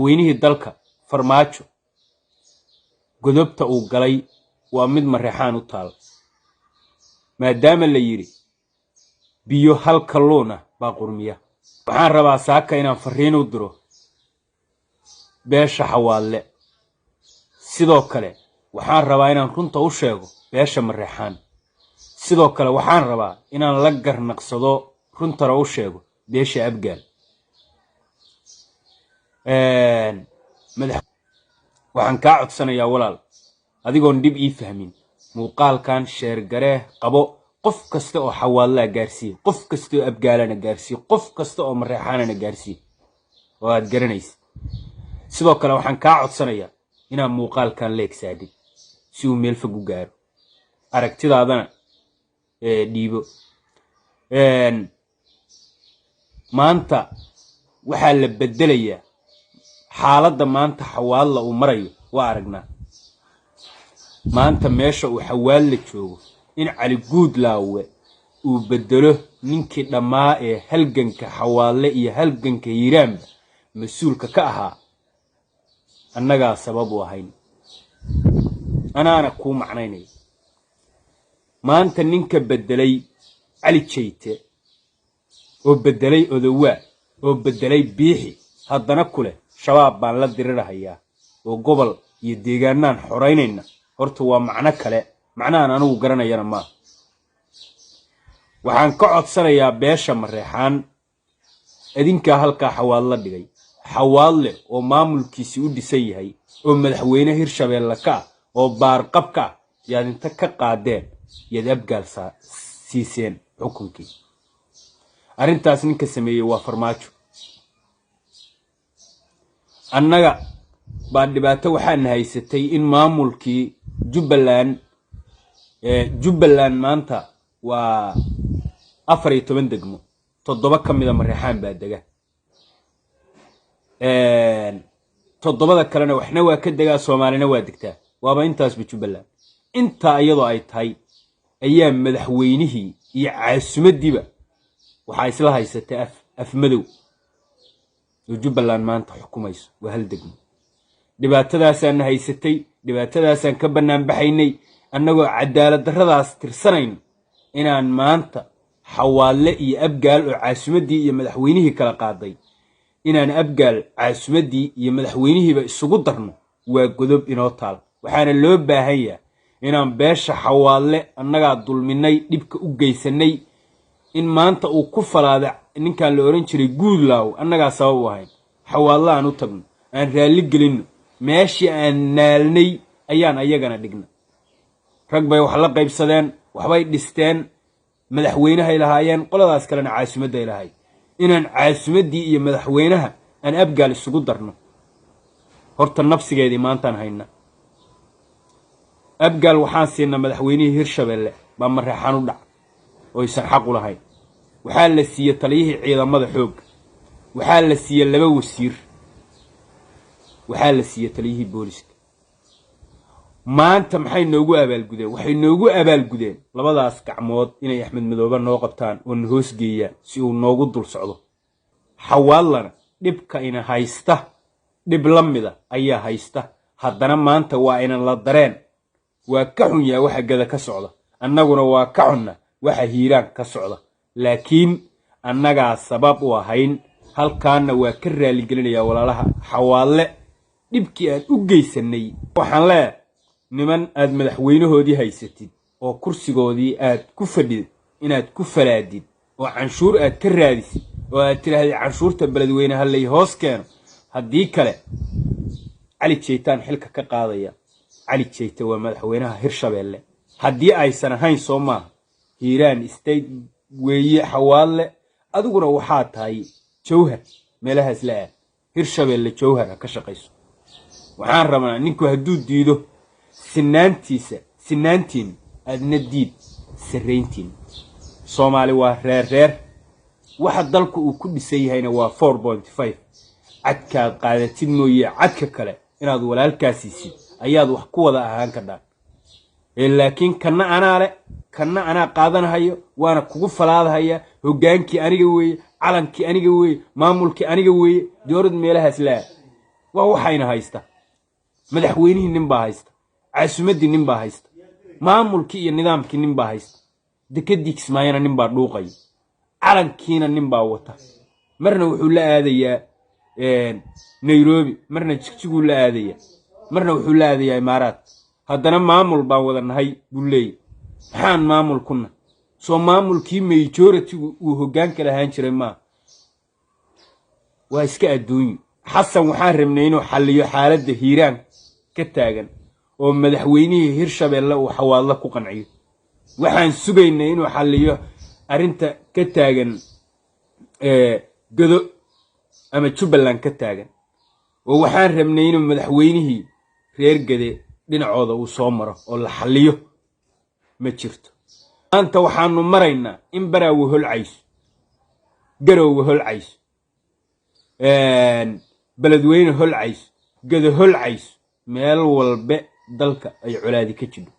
وينه الدلك فرماجو قدبت أو قلي ومد مريحان وطال ما دام اللي يري بيو هالكلونة باقرمية وحان ربا ساكا إنا فرين ودرو بيشا حوالي sidoo kale waxaan rabaa inaan runta u sheego beesha marreexaan sidoo kale waxaan rabaa inaan la garnaqsado runta u sheego beesha abgaal madax waxaan ka codsanayaa walaal adigoon dib ii fahmin muuqaalkan sheer garee qabo qof kasta oo xawaalla gaarsiin qof kasta oo abgaalana gaarsiin qof kasta oo marreexaanana gaarsiin oo aad garanaysid sidoo kale waxaan ka codsanayaa inaan muuqaalkan leeg saadid si uu meel fog u gaaro aragtidaadana dhiibo maanta waxaa la bedelayaa xaaladda maanta xawaalla uu marayo waa aragnaa maanta meesha uu xawaalla joogo in cali guudlaawe uu bedelo ninkii dhammaa ee halganka xawaalle iyo halganka hiiraanba mas-uulka ka ahaa annagaa sabab u ahayn anaana kuu macnaynay maanta ninka bedelay cali jeyte oo bedelay odowaa oo bedelay biixi haddana kule shabaab baan la dirirahayaa oo gobol iyo deegaanaan xoreynayna horta waa macno kale macnahan anigu garanayana ma waxaan ka codsanayaa beesha marreexaan idinkaa halkaa xawaalla dhigay xawaalle oo maamulkiisi u dhisan yahay oo madaxweyne hirshabeelle ka oo baarqabka yaad inta ka qaadeen yaad abgaal siiseen xukunkii arrintaas ninka sameeyay waa farmaajo annaga baa dhibaato waxaan haysatay in maamulkii Jubbaland maanta waa 14 degmo 7 kamida marreexaan baa dega toddobada kalena waxna waa ka degaa Soomaalina waa degtaa waaba intaas Jubbaland inta iyadoo ay tahay ayaa madaxweynihii iyo caasimaddiiba waxa isla haysatay af madow oo Jubbaland maanta xukumayso waa hal degmo dhibaatadaasaan haysatay dhibaatadaasaan ka banaan baxaynay annagoo cadaalad darradaas tirsanayn inaan maanta xawaalle iyo abgaal oo caasimaddii iyo madaxweynihii kala qaaday inaan abgaal caasimaddii iyo madaxweynihiiba isugu darno waa godob inoo taal waxaana loo baahan yahay inaan beesha xawaalle annagaa dulminay dhibka u geysanay in maanta uu ku falaada ninkan la oran jiray guudlaaw annagaa sabab u ahayn xawaalle aan u tagno aan raali gelino meeshii aan naalnay ayaan ayagana dhigna rag bay wax la qaybsadeen waxbay dhisteen madaxweynaha ilaahayeen qoladaas kalena caasimadda ilaahay inaan caasimaddii iyo madaxweynaha aan abgaal isugu darno horta nafsigeedii maantaan hayna abgaal waxaan siinaa madaxweynihii hirshabeelle baa marreexaan u dhac oo aysan xaq u lahayn waxaa la siiyey taliyihii ciidamada xoog waxaa la siiyey 2 wasiir waxaa la siiyey taliyihii booliska maanta maxay noogu abaalgudeen waxay noogu abaalgudeen labadaas gacmood inay Axmed Madoobe noo qabtaan oo hoos geeyaan si uu noogu dul socdo xawaallana dhibka ina haysta dhib lamida ayaa haysta haddana maanta waa inaan la dareen waa ka xun yahay waxa gada ka socda annaguna waa ka xunna waxa hiiraan ka socda laakiin annagaa sabab u ahayn halkaana waa ka raali gelinayaa walaalaha xawaalle dhibkii aan u geysanay waxaan leeyahay niman aad madaxweynahoodii haysatid oo kursigoodii aad ku fadhid inaad ku falaadid oo canshuur aad ka raadisid oo aad tiraahday canshuurta beledweyne halay hoos keeno haddii kale cali jeytaan xilka ka qaadaya cali jeyte waa madaxweynaha hirshabeelle haddii aysan ahayn Soomaa hiiraan state weeye xawaalle adiguna waxaa tahay jawhar meelahaas la hirshabeelle jawhar ka shaqayso waxaan rabnaa ninku hadduu diido sinaantiin aadna diid sareyntiin Soomaali waa reer waxa dalku uu ku dhisay yahayna waa 4.5 cadka qaadatid mooyee cadka kale inaad walaalkaasiisid ayaad wax ku wada ahaan kartaa laakiin kana anaa qaadanahayo waana kugu falaadahaya hogaankii aniga weeye calankii aniga weeye maamulkii aniga weeye doorad meelahaas la ووحينا هايستا مدحوينه نمبا هايستا عاسمدي نمبا هايستا مامول كي النظام كي نمبا هايستا دكديك اسماينا نمبا دوقي علن كينا نمبا وطا مرنا وحولا آذية نيروبي مرنا تشكتشكو لا آذية مرنا وحولا آذية إمارات هادنا مامول باوضان هاي بولي حان مامول كنا سو مامول كي ميجورتي وهوغان كلا هانشري ما واسكا الدوني حسن وحارمنا إنو حاليو حالة هيران كتاغن ومدحوينيه هيرشابيلا وحوالله كو قنعيو waxaan sugaynaa inuu xalliyo arinta ka taagan gado ama Jubbaland ka taagan oo waxaan rabnay inuu madaxweynihii reer gade dhinacooda uu soo maro oo la xalliyo ma jirto anta waxaanu maraynaa in baraawo holcays garoowo holcays beledweyne holcays gado holcays meel walba dalka ay culaadi ka jiro